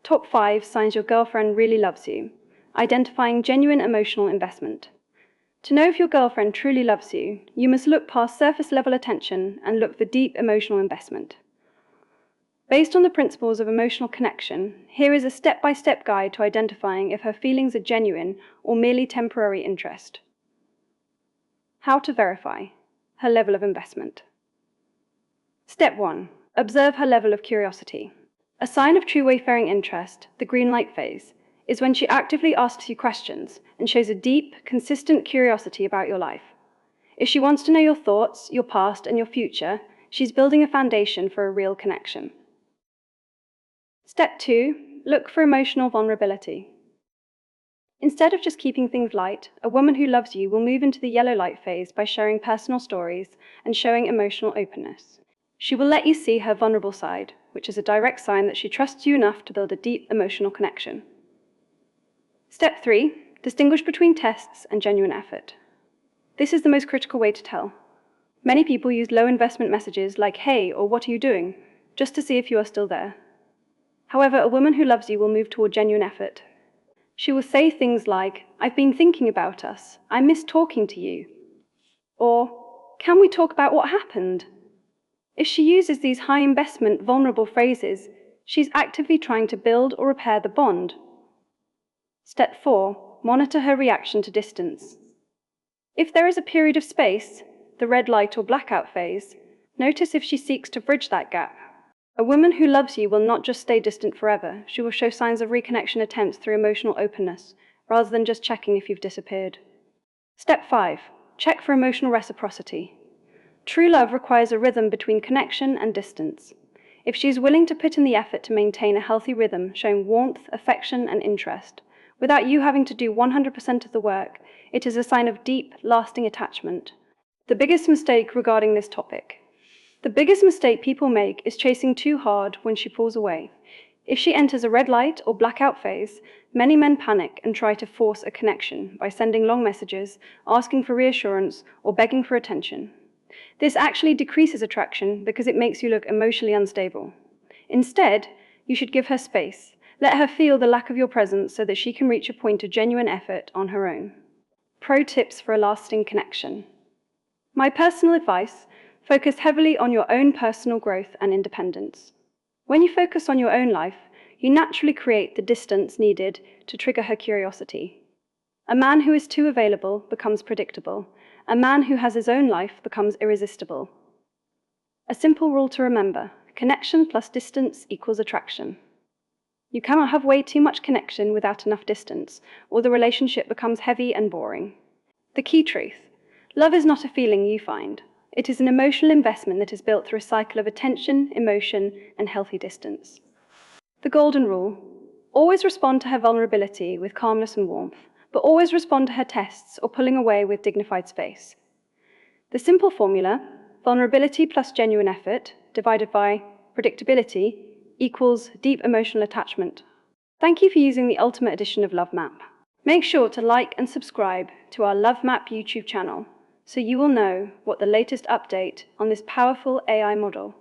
Top 5 signs your girlfriend really loves you. Identifying genuine emotional investment. To know if your girlfriend truly loves you, you must look past surface-level attention and look for deep emotional investment. Based on the principles of emotional connection, here is a step-by-step guide to identifying if her feelings are genuine or merely temporary interest. How to verify her level of investment. Step 1. Observe her level of curiosity. A sign of true wayfaring interest, the green light phase, is when she actively asks you questions and shows a deep, consistent curiosity about your life. If she wants to know your thoughts, your past, and your future, she's building a foundation for a real connection. Step 2. Look for emotional vulnerability. Instead of just keeping things light, a woman who loves you will move into the yellow light phase by sharing personal stories and showing emotional openness. She will let you see her vulnerable side, which is a direct sign that she trusts you enough to build a deep emotional connection. Step 3. Distinguish between tests and genuine effort. This is the most critical way to tell. Many people use low investment messages like "hey" or "what are you doing?" just to see if you are still there. However, a woman who loves you will move toward genuine effort. She will say things like, "I've been thinking about us, I miss talking to you," or "can we talk about what happened?" If she uses these high-investment, vulnerable phrases, she's actively trying to build or repair the bond. Step 4. Monitor her reaction to distance. If there is a period of space, the red light or blackout phase, notice if she seeks to bridge that gap. A woman who loves you will not just stay distant forever. She will show signs of reconnection attempts through emotional openness, rather than just checking if you've disappeared. Step 5. Check for emotional reciprocity. True love requires a rhythm between connection and distance. If she is willing to put in the effort to maintain a healthy rhythm, showing warmth, affection, and interest, without you having to do 100% of the work, it is a sign of deep, lasting attachment. The biggest mistake regarding this topic. The biggest mistake people make is chasing too hard when she pulls away. If she enters a red light or blackout phase, many men panic and try to force a connection by sending long messages, asking for reassurance, or begging for attention. This actually decreases attraction because it makes you look emotionally unstable. Instead, you should give her space. Let her feel the lack of your presence so that she can reach a point of genuine effort on her own. Pro tips for a lasting connection. My personal advice: focus heavily on your own personal growth and independence. When you focus on your own life, you naturally create the distance needed to trigger her curiosity. A man who is too available becomes predictable. A man who has his own life becomes irresistible. A simple rule to remember: connection plus distance equals attraction. You cannot have way too much connection without enough distance, or the relationship becomes heavy and boring. The key truth: love is not a feeling you find. It is an emotional investment that is built through a cycle of attention, emotion, and healthy distance. The golden rule: always respond to her vulnerability with calmness and warmth, but always respond to her tests or pulling away with dignified space. The simple formula: vulnerability plus genuine effort divided by predictability equals deep emotional attachment. Thank you for using the Ultimate Edition of Love Map. Make sure to like and subscribe to our Love Map YouTube channel so you will know what the latest update on this powerful AI model